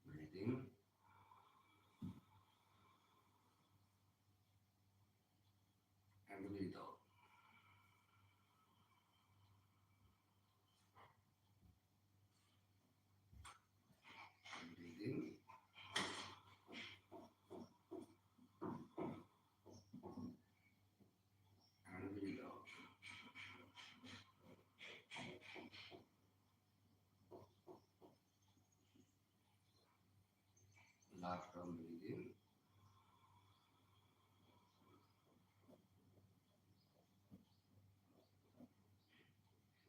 breathe in and breathe out. Breathe in and breathe out. Last term breathe in.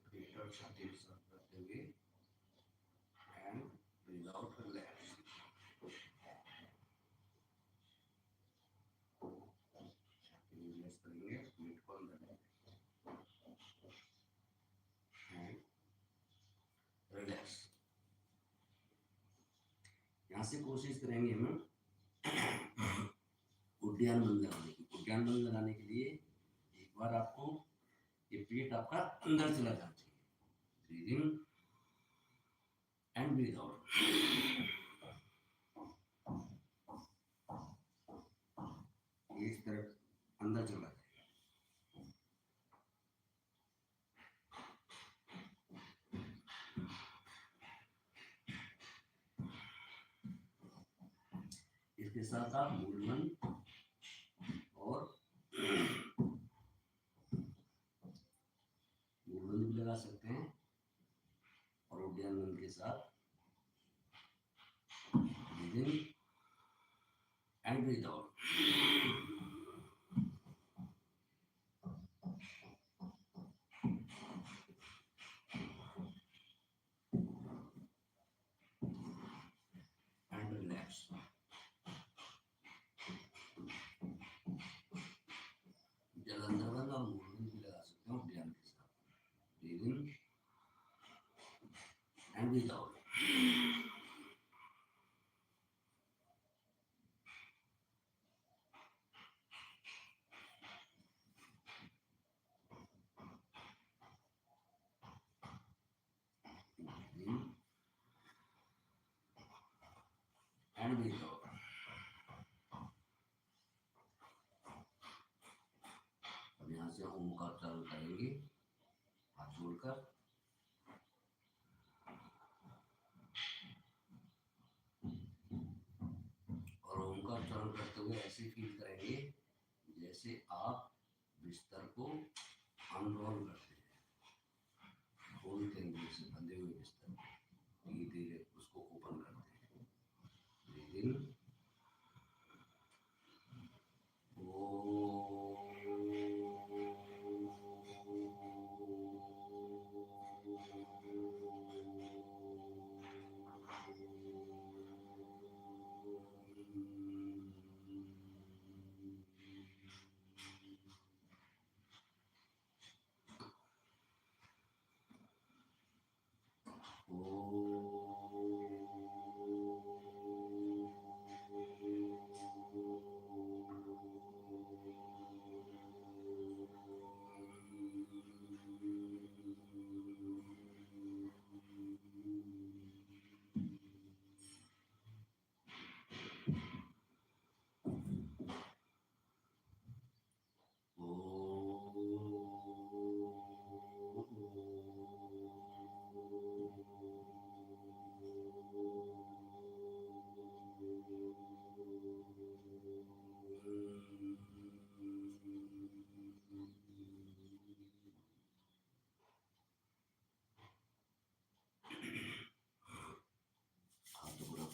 Breathe out, छाती के साथ करते हुए and breathe out, relax. छाती रिलैक्स करेंगे, पेट को अंदर लेंगे and relax. यहाँ से कोशिश करेंगे हम उद्यान बंद लगाने की। उद्यान बंद लगाने के लिए एक बार आपको ये पेट आपका अंदर चला जाना चाहिए। Breathing and breathe out. इस तरफ अंदर चला जाएगा। इसके साथ आप मूलमंत्र और मूलमंत्र भी लगा सकते हैं और उद्यान मंत्र के साथ breathing and breathe out. And relax. Jalandhar और मूलमंत्र भी लगा सकते हैं उद्यान के साथ। Breathing and breathe out. and breathe out. ओंकार चालू करेंगे हाथ जोड़कर। और ओंकार चालू करते हुए ऐसे फील करेंगे जैसे आप बिस्तर को अनरोल करते हैं, खोलते हैं, जैसे बंधे हुए बिस्तर को धीरे धीरे उसको ओपन करते हैं। लेकिन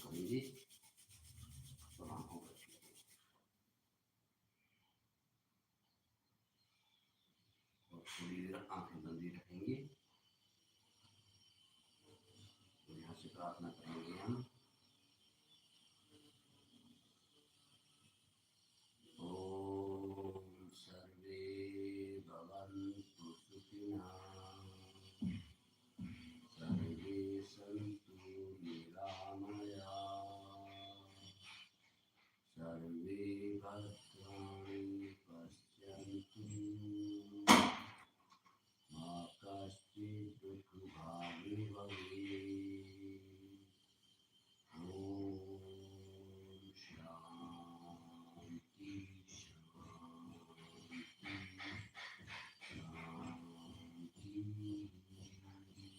करेंगे तो आंखों पर और थोड़ी देर आंखें बंदी रखेंगे। तो यहाँ से प्रार्थना करेंगे हम, ओम सर्वे भवन्तु सुखिनः, सर्वे सन्तु निरामयाः, सर्वे भद्राणि पश्यन्तु, मा कश्चित् दुःखभाग् भवेत्। ओम शांति शांति शांति।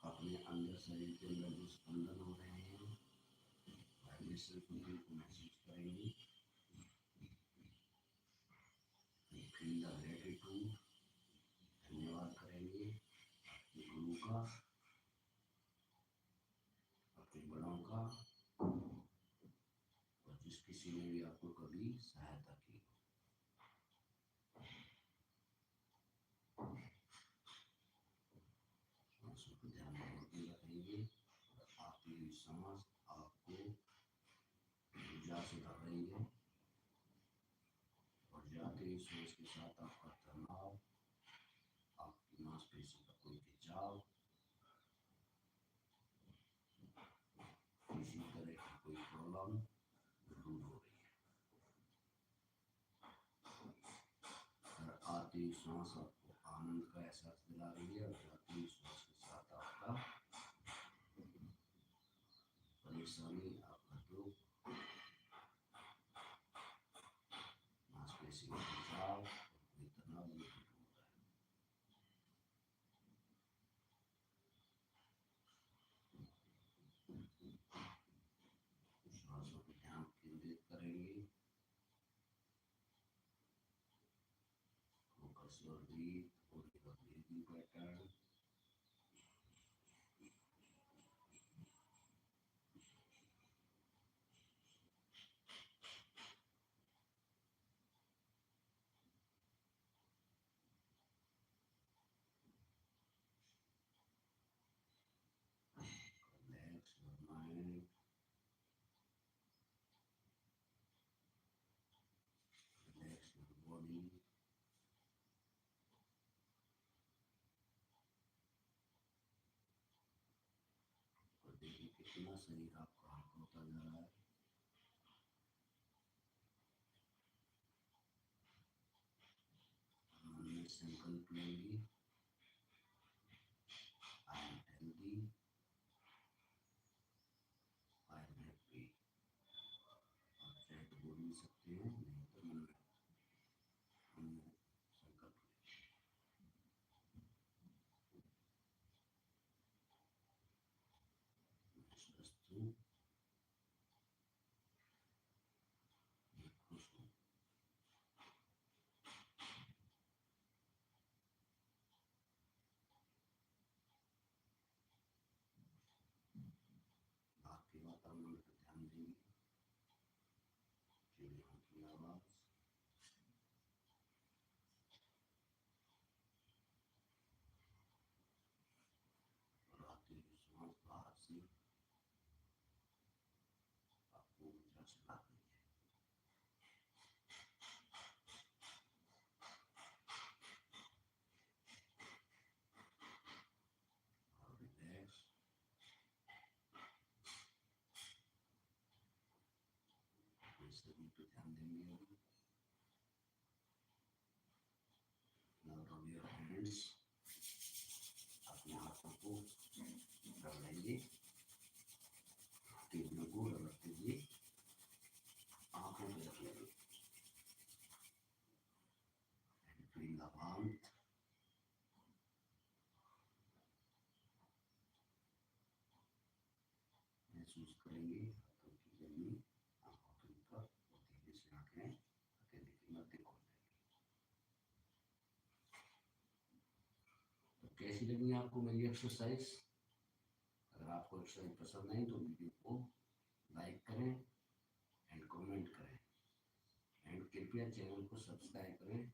अपने अंदर शरीर के अंदर जो स्पंदन हो रहे हैं वाइब्रेशन को महसूस करेंगे। फील द ग्रेटिट्यूड, धन्यवाद करेंगे अपने गुरु का, अपने बड़ों का और जिस किसी ने भी आपको कभी सहायता की। सांसों को ध्यान में रखेंगे और आती हुई सांस आपको ऊर्जा से भर रही है और जाते हुई सांस के साथ आपका तनाव, आपकी मांसपेशी का कोई खिंचाव, किसी तरह की कोई प्रॉब्लम दूर हो रही है। और आती हुई सांस आपको आनंद का एहसास दिला रही है और जाती हुई सांस के साथ आपका परेशानी, आपका दुख, मांसपेशी का खिंचाव और कोई तनाव दूर हो रहा है। सांसों पर ध्यान केंद्रित करेंगे। फोकस योर ब्रीथ और your breathing pattern. Relax your mind, relax your body. और देखिए कितना शरीर आपका हल्का होता जा रहा है। मन में संकल्प लेंगे, I am healthy, I am happy, environment पर ध्यान देंगे, चिड़ियों की आवाज, और आती हुई सांस बाहर से आपको ऊर्जा से लानी है। और रिलैक्स, अपने शरीर पे ध्यान देंगे अभी। Now rub your hands, अपने हाथों को रगड़ेंगे, टेबलों को रगड़ते हुए आंखों पे रख लेंगे। And feel the warmth, महसूस करेंगे हाथों की गर्मी आंखों के ऊपर, और धीरे से आंखें हथेली के मध्य खोल देंगे। तो कैसी लगी आपको मेरी एक्सरसाइज? अगर आपको एक्सरसाइज पसंद आई तो वीडियो को लाइक करें एंड कमेंट करें, एंड कृपया चैनल को सब्सक्राइब करें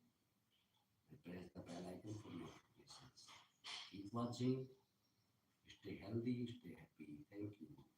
and press the bell icon for notifications. Keep watching, stay healthy, stay happy. Thank you.